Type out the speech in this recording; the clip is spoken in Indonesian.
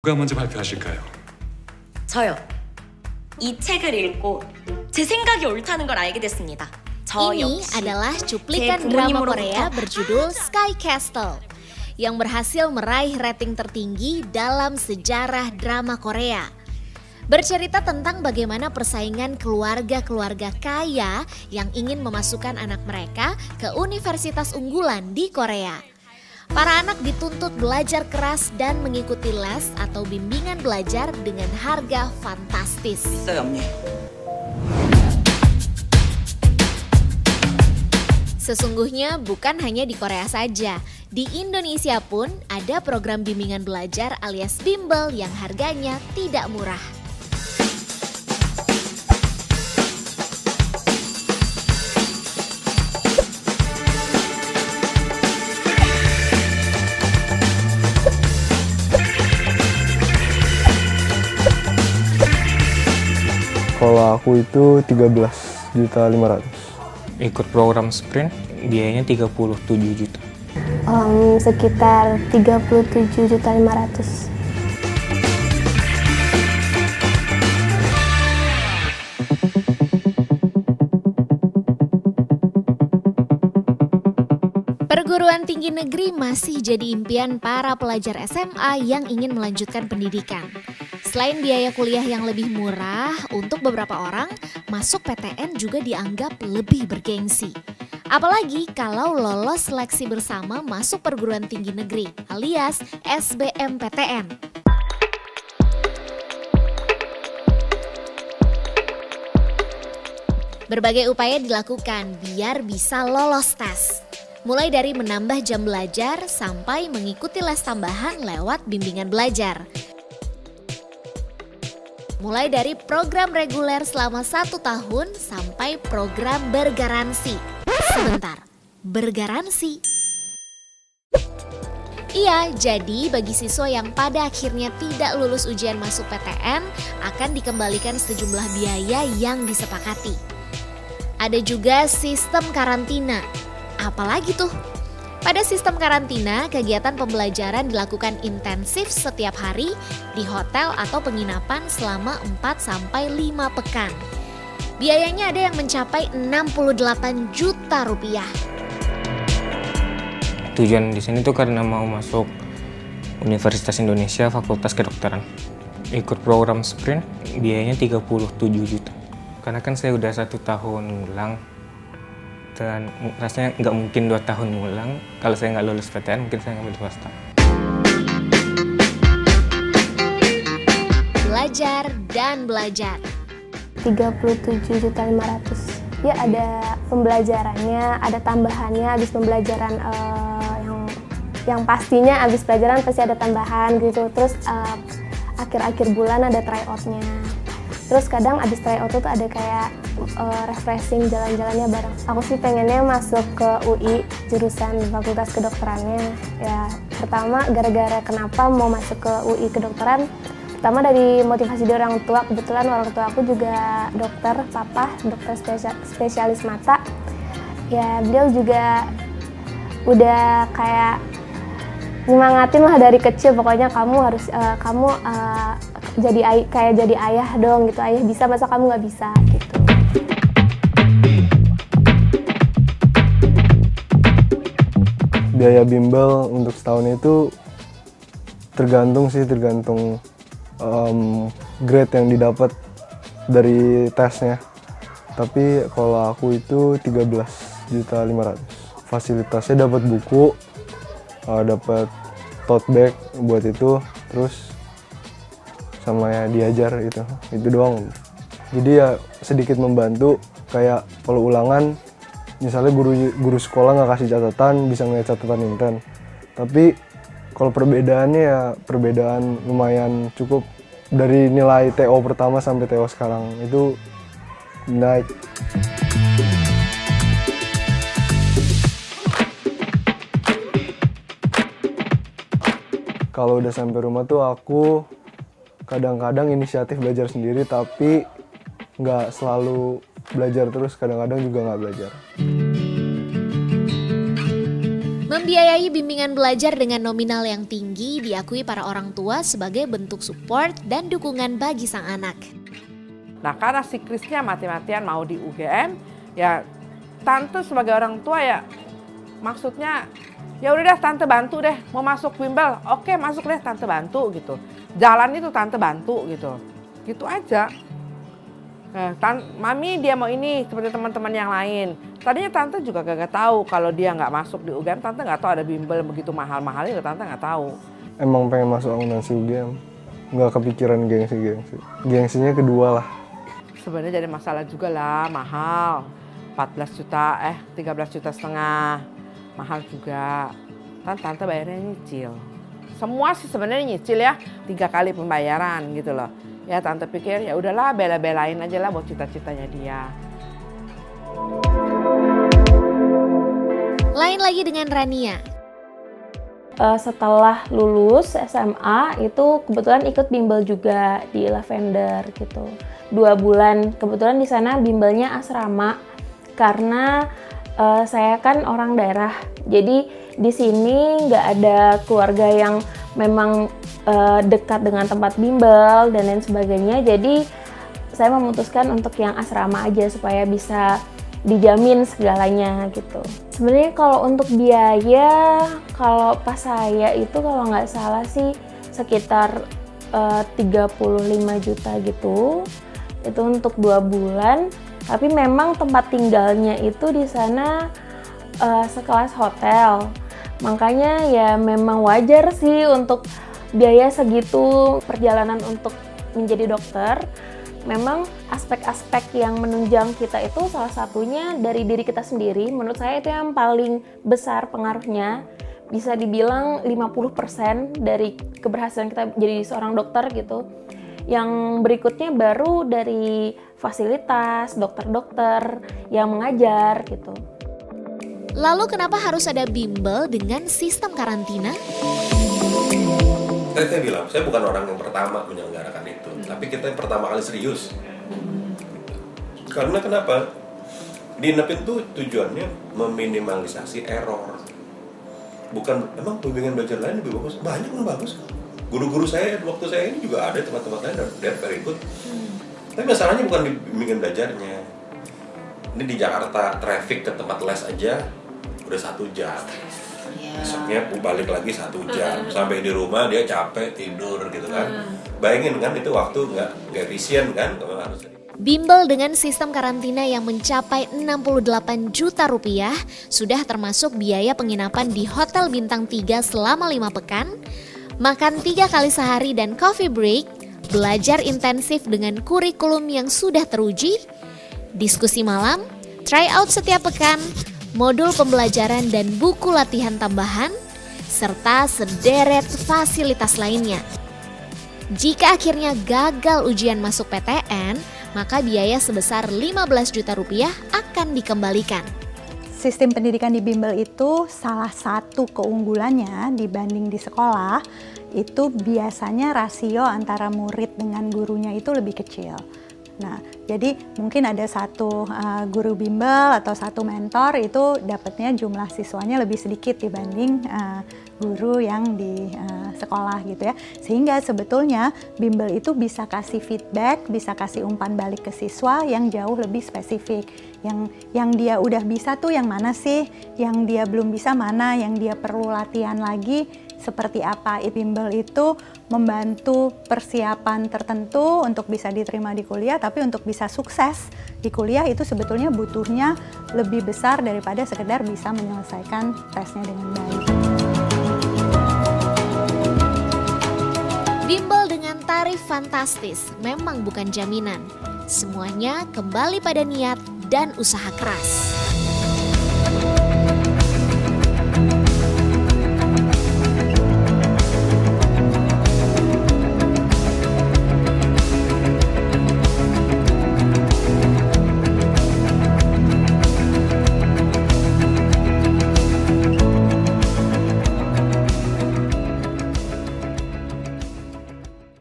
누가 먼저 발표하실까요? 저요. 이 책을 읽고 제 생각이 옳다는 걸 알게 됐습니다. 저 Ini 역시 adalah cuplikan 제 drama 부모님으로부터 Korea berjudul Sky Castle yang berhasil meraih rating tertinggi dalam sejarah drama Korea. Bercerita tentang bagaimana persaingan keluarga-keluarga kaya yang ingin memasukkan anak mereka ke universitas unggulan di Korea. Para anak dituntut belajar keras dan mengikuti les atau bimbingan belajar dengan harga fantastis. 있어요, 언니. Sesungguhnya bukan hanya di Korea saja, di Indonesia pun ada program bimbingan belajar alias bimbel yang harganya tidak murah. Kalau aku itu 13.500.000. Ikut program sprint biayanya 37 juta. Sekitar 37.500.000. Perguruan tinggi negeri masih jadi impian para pelajar SMA yang ingin melanjutkan pendidikan. Selain biaya kuliah yang lebih murah, untuk beberapa orang, masuk PTN juga dianggap lebih bergengsi. Apalagi kalau lolos seleksi bersama masuk perguruan tinggi negeri alias SBMPTN. Berbagai upaya dilakukan biar bisa lolos tes. Mulai dari menambah jam belajar sampai mengikuti les tambahan lewat bimbingan belajar. Mulai dari program reguler selama 1 tahun sampai program bergaransi. Sebentar, bergaransi? Iya, jadi bagi siswa yang pada akhirnya tidak lulus ujian masuk PTN akan dikembalikan sejumlah biaya yang disepakati. Ada juga sistem karantina. Apalagi tuh? Pada sistem karantina, kegiatan pembelajaran dilakukan intensif setiap hari di hotel atau penginapan selama 4-5 pekan. Biayanya ada yang mencapai 68 juta rupiah. Tujuan di sini tuh karena mau masuk Universitas Indonesia Fakultas Kedokteran. Ikut program sprint biayanya 37 juta. Karena kan saya udah 1 tahun ngulang. Dan rasanya nggak mungkin 2 tahun ngulang. Kalau saya nggak lulus PTN, mungkin saya ngambil swasta. Belajar dan belajar. 37.500.000. Ya ada pembelajarannya, ada tambahannya habis pembelajaran yang pastinya habis pelajaran pasti ada tambahan gitu. Terus akhir-akhir bulan ada tryout-nya. Terus kadang abis tryout tuh ada kayak refreshing jalan-jalannya bareng. Aku sih pengennya masuk ke UI jurusan Fakultas Kedokterannya. Ya pertama gara-gara kenapa mau masuk ke UI Kedokteran. Pertama dari motivasi dari orang tua. Kebetulan orang tua aku juga dokter, papa dokter spesialis mata. Ya beliau juga udah kayak nyemangatin lah dari kecil, pokoknya kamu harus jadi ayah dong gitu, ayah bisa masa kamu nggak bisa gitu. Biaya bimbel untuk setahun itu tergantung grade yang didapat dari tesnya. Tapi kalau aku itu 13.500.000. Fasilitasnya dapat buku, dapat tote bag buat itu, terus sama ya diajar gitu, itu doang. Jadi ya sedikit membantu, kayak kalau ulangan misalnya guru sekolah nggak kasih catatan, bisa ngeliat catatan inten. Tapi kalau perbedaannya ya perbedaan lumayan cukup, dari nilai TO pertama sampai TO sekarang itu naik. Kalau udah sampai rumah tuh aku kadang-kadang inisiatif belajar sendiri, tapi nggak selalu belajar terus, kadang-kadang juga nggak belajar. Membiayai bimbingan belajar dengan nominal yang tinggi diakui para orang tua sebagai bentuk support dan dukungan bagi sang anak. Nah karena si Krisnya mati-matian mau di UGM, ya tante sebagai orang tua ya maksudnya ya udah deh tante bantu deh, mau masuk bimbel, oke masuk deh tante bantu gitu. Jalan itu tante bantu gitu aja. Mami dia mau ini seperti teman-teman yang lain. Tadinya tante juga gak tahu kalau dia nggak masuk di UGM, tante nggak tahu ada bimbel begitu mahal-mahalnya, tante nggak tahu. Emang pengen masuk akuntansi UGM, nggak kepikiran gengsi. Gengsinya kedua lah. Sebenarnya jadi masalah juga lah, mahal. 13 juta, 13 juta setengah. Mahal juga. Tante bayarnya nyicil. Semua sih sebenarnya nyicil ya, 3 kali pembayaran gitu loh. Ya tante pikir ya udahlah bela-belain aja lah buat cita-citanya dia. Lain lagi dengan Rania. Setelah lulus SMA itu kebetulan ikut bimbel juga di Lavender gitu. 2 bulan, kebetulan di sana bimbelnya asrama karena saya kan orang daerah. Jadi di sini nggak ada keluarga yang memang dekat dengan tempat bimbel dan lain sebagainya. Jadi saya memutuskan untuk yang asrama aja supaya bisa dijamin segalanya gitu. Sebenarnya kalau untuk biaya, kalau pas saya itu kalau nggak salah sih sekitar 35 juta gitu. Itu untuk 2 bulan. Tapi memang tempat tinggalnya itu di sana sekelas hotel. Makanya ya memang wajar sih untuk biaya segitu perjalanan untuk menjadi dokter. Memang aspek-aspek yang menunjang kita itu salah satunya dari diri kita sendiri. Menurut saya itu yang paling besar pengaruhnya. Bisa dibilang 50% dari keberhasilan kita jadi seorang dokter gitu. Yang berikutnya baru dari fasilitas, dokter-dokter yang mengajar gitu. Lalu kenapa harus ada bimbel dengan sistem karantina? Saya bilang, saya bukan orang yang pertama menyelenggarakan itu, tapi kita yang pertama kali serius. Karena kenapa? Dinepin tuh tujuannya meminimalisasi error. Bukan, emang bimbingan belajar lain lebih bagus? Banyak yang bagus. Guru-guru saya, waktu saya ini juga ada tempat-tempat lain, dan very good. Tapi masalahnya bukan di bimbingan belajarnya. Ini di Jakarta, traffic ke tempat les aja udah 1 jam. Besoknya balik lagi 1 jam. Sampai di rumah dia capek, tidur gitu kan. Bayangin kan itu waktu nggak efisien kan. Kalau harus. Bimbel dengan sistem karantina yang mencapai 68 juta rupiah sudah termasuk biaya penginapan di Hotel Bintang 3 selama 5 pekan, makan 3 kali sehari dan coffee break, belajar intensif dengan kurikulum yang sudah teruji, diskusi malam, try out setiap pekan, modul pembelajaran dan buku latihan tambahan, serta sederet fasilitas lainnya. Jika akhirnya gagal ujian masuk PTN, maka biaya sebesar 15 juta rupiah akan dikembalikan. Sistem pendidikan di bimbel itu salah satu keunggulannya dibanding di sekolah, itu biasanya rasio antara murid dengan gurunya itu lebih kecil. Nah, jadi mungkin ada satu guru bimbel atau satu mentor itu dapatnya jumlah siswanya lebih sedikit dibanding guru yang di sekolah gitu ya. Sehingga sebetulnya bimbel itu bisa kasih feedback, bisa kasih umpan balik ke siswa yang jauh lebih spesifik. Yang dia udah bisa tuh yang mana sih, yang dia belum bisa mana, yang dia perlu latihan lagi seperti apa. Bimbel itu membantu persiapan tertentu untuk bisa diterima di kuliah, tapi untuk bisa sukses di kuliah itu sebetulnya butuhnya lebih besar daripada sekedar bisa menyelesaikan tesnya dengan baik. Bimbel dengan tarif fantastis memang bukan jaminan. Semuanya kembali pada niat dan usaha keras.